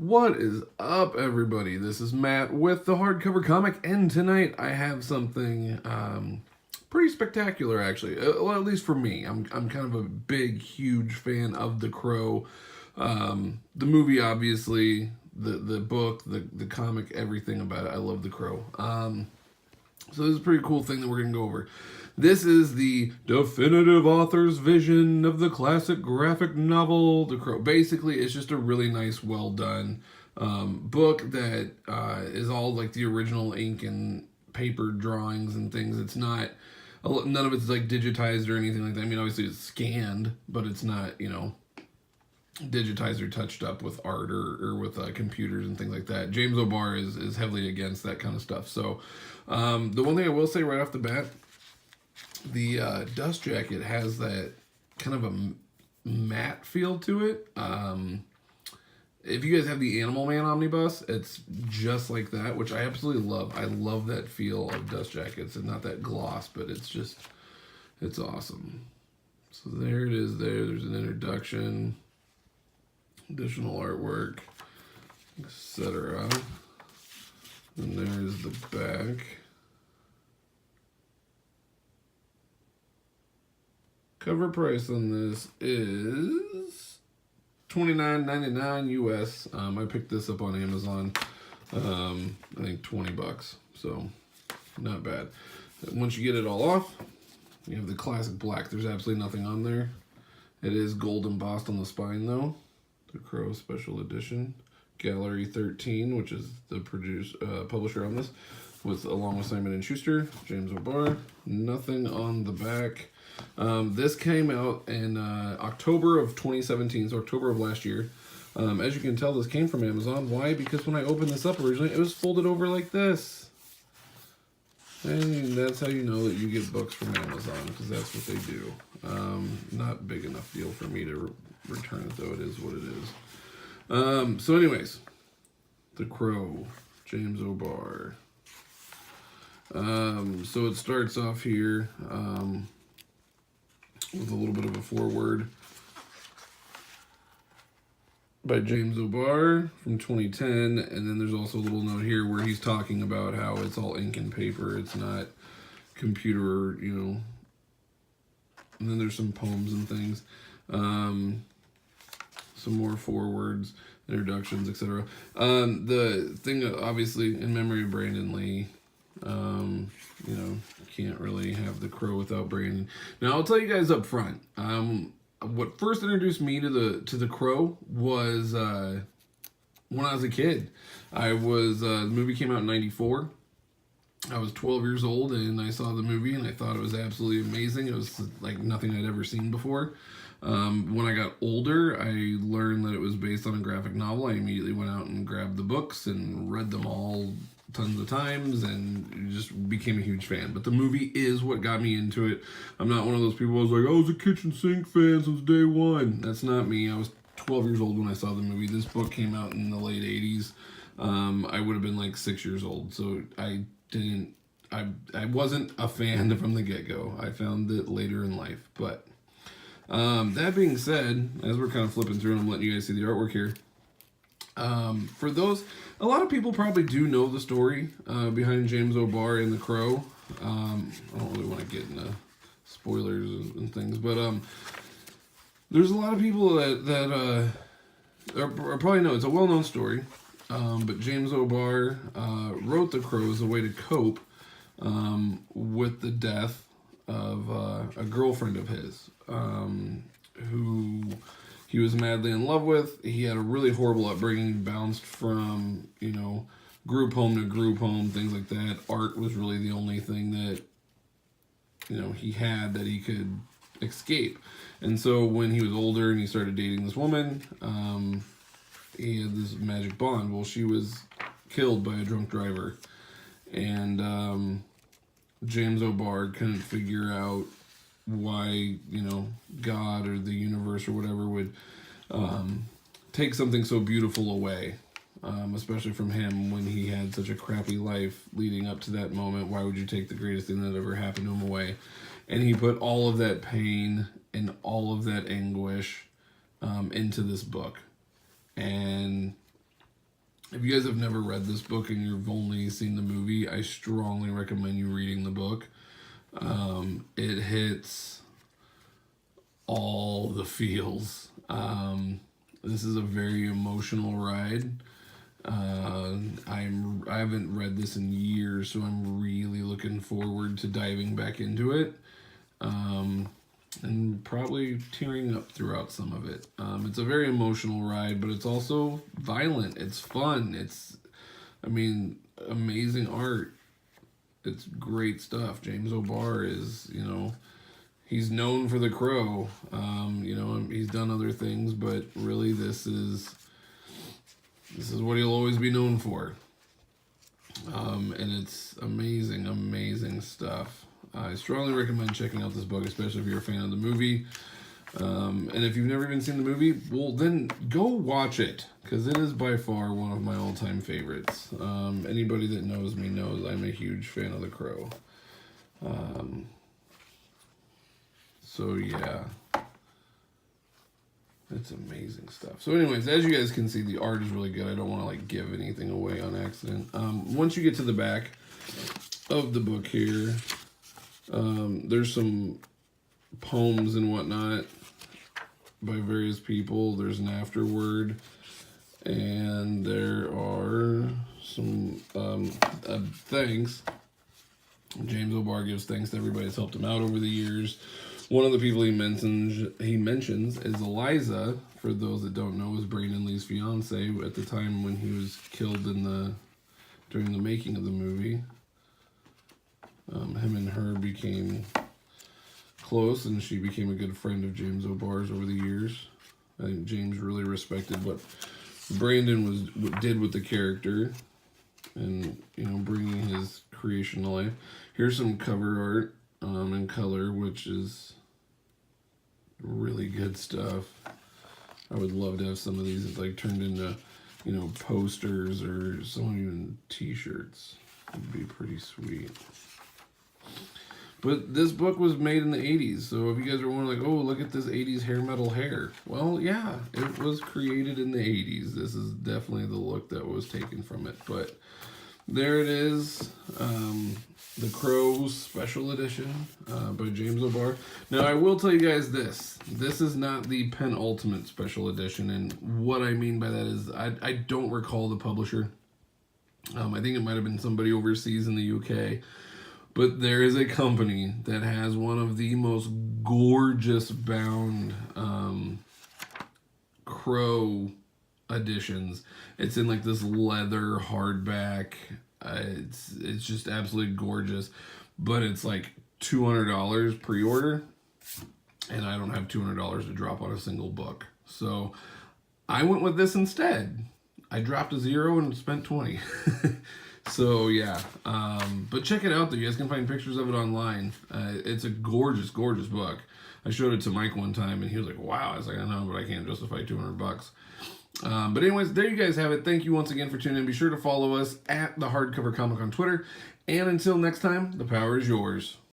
What is up, everybody? This is Matt with the Hardcover Comic, and tonight I have something pretty spectacular, actually. Well, at least for me. I'm kind of a big, huge fan of The Crow. The movie, obviously, the book, the comic, everything about it. I love The Crow. So this is a pretty cool thing that we're going to go over. This is the definitive author's vision of the classic graphic novel, The Crow. Basically, it's just a really nice, well done book that is all like the original ink and paper drawings and things. It's not, none of it's like digitized or anything like that. I mean, obviously it's scanned, but it's not, digitized or touched up with art or with computers and things like that. James O'Barr is heavily against that kind of stuff. So the one thing I will say right off the bat, the dust jacket has that kind of a matte feel to it. If you guys have the Animal Man omnibus, it's just like that, which I absolutely love. I love that feel of dust jackets, and not that gloss, but it's awesome. So there it is there. There's an introduction, additional artwork, etc. And there's the back. Cover price on this is $29.99 US. I picked this up on Amazon. I think $20, so not bad. Once you get it all off, you have the classic black. There's absolutely nothing on there. It is gold embossed on the spine, though. The Crow Special Edition. Gallery 13, which is the publisher on this, along with Simon & Schuster, James O'Barr. Nothing on the back. This came out in October of 2017, so October of last year. As you can tell, this came from Amazon. Why? Because when I opened this up originally, it was folded over like this. And that's how you know that you get books from Amazon, because that's what they do. Not big enough deal for me to return it, though. It is what it is. So anyways, The Crow, James O'Barr. So it starts off here with a little bit of a foreword by James O'Barr from 2010, and then there's also a little note here where he's talking about how it's all ink and paper, it's not computer, and then there's some poems and things, some more forewords, introductions, etc. The thing, obviously, in memory of Brandon Lee, can't really have The Crow without Brandon. Now, I'll tell you guys up front, what first introduced me to the Crow was when I was a kid. The movie came out in '94. I was 12 years old, and I saw the movie, and I thought it was absolutely amazing. It was like nothing I'd ever seen before. When I got older, I learned that it was based on a graphic novel. I immediately went out and grabbed the books and read them all tons of times, and just became a huge fan. But the movie is what got me into it. I'm not one of those people who was like, I was a kitchen sink fan since day one. That's not me. I was 12 years old when I saw the movie. This book came out in the late 80s. I would have been like 6 years old, so I wasn't a fan from the get-go. I found it later in life. But that being said, as we're kind of flipping through, and I'm letting you guys see the artwork here, for those, a lot of people probably do know the story behind James O'Barr and The Crow. I don't really want to get into spoilers and things, but there's a lot of people that probably know it's a well-known story. But James O'Barr wrote The Crow as a way to cope with the death of a girlfriend of his, who he was madly in love with. He had a really horrible upbringing, bounced from, group home to group home, things like that. Art was really the only thing that, he had that he could escape. And so when he was older and he started dating this woman, he had this magic bond. Well, she was killed by a drunk driver. And James O'Barr couldn't figure out why, God or the universe or whatever would take something so beautiful away, especially from him when he had such a crappy life leading up to that moment. Why would you take the greatest thing that ever happened to him away? And he put all of that pain and all of that anguish into this book. And If you guys have never read this book and you've only seen the movie, I strongly recommend you reading the book. It hits all the feels. This is a very emotional ride. I haven't read this in years, so I'm really looking forward to diving back into it. And probably tearing up throughout some of it. It's a very emotional ride, but it's also violent. It's fun. Amazing art. It's great stuff. James O'Barr is, he's known for The Crow. He's done other things, but really this is what he'll always be known for. And it's amazing stuff. I strongly recommend checking out this book, especially if you're a fan of the movie. And if you've never even seen the movie, well, then go watch it, because it is by far one of my all-time favorites. Anybody that knows me knows I'm a huge fan of The Crow. So, yeah. It's amazing stuff. So anyways, as you guys can see, the art is really good. I don't want to, give anything away on accident. Once you get to the back of the book here, there's some poems and whatnot by various people. There's an afterword, and there are some thanks. James O'Barr gives thanks to everybody that's helped him out over the years. One of the people he mentions is Eliza. For those that don't know, was Brandon Lee's fiance at the time when he was killed during the making of the movie. Him and her became close, and she became a good friend of James O'Barr's over the years. I think James really respected what Brandon did with the character, and bringing his creation to life. Here's some cover art in color, which is really good stuff. I would love to have some of these turned into posters or some even t-shirts. It'd be pretty sweet. But this book was made in the 80s, so if you guys are wondering, oh, look at this 80s hair metal hair. Well, yeah, it was created in the 80s. This is definitely the look that was taken from it. But there it is, The Crow Special Edition by James O'Barr. Now, I will tell you guys this. This is not the penultimate special edition, and what I mean by that is I don't recall the publisher. I think it might have been somebody overseas in the UK. But there is a company that has one of the most gorgeous bound Crow editions. It's in this leather hardback. It's just absolutely gorgeous. But it's $200 pre-order. And I don't have $200 to drop on a single book. So I went with this instead. I dropped a $0 and spent $20. So, yeah. But check it out, though. You guys can find pictures of it online. It's a gorgeous, gorgeous book. I showed it to Mike one time, and he was like, wow. I was like, I know, but I can't justify $200. But anyways, there you guys have it. Thank you once again for tuning in. Be sure to follow us at the Hardcover Comic on Twitter. And until next time, the power is yours.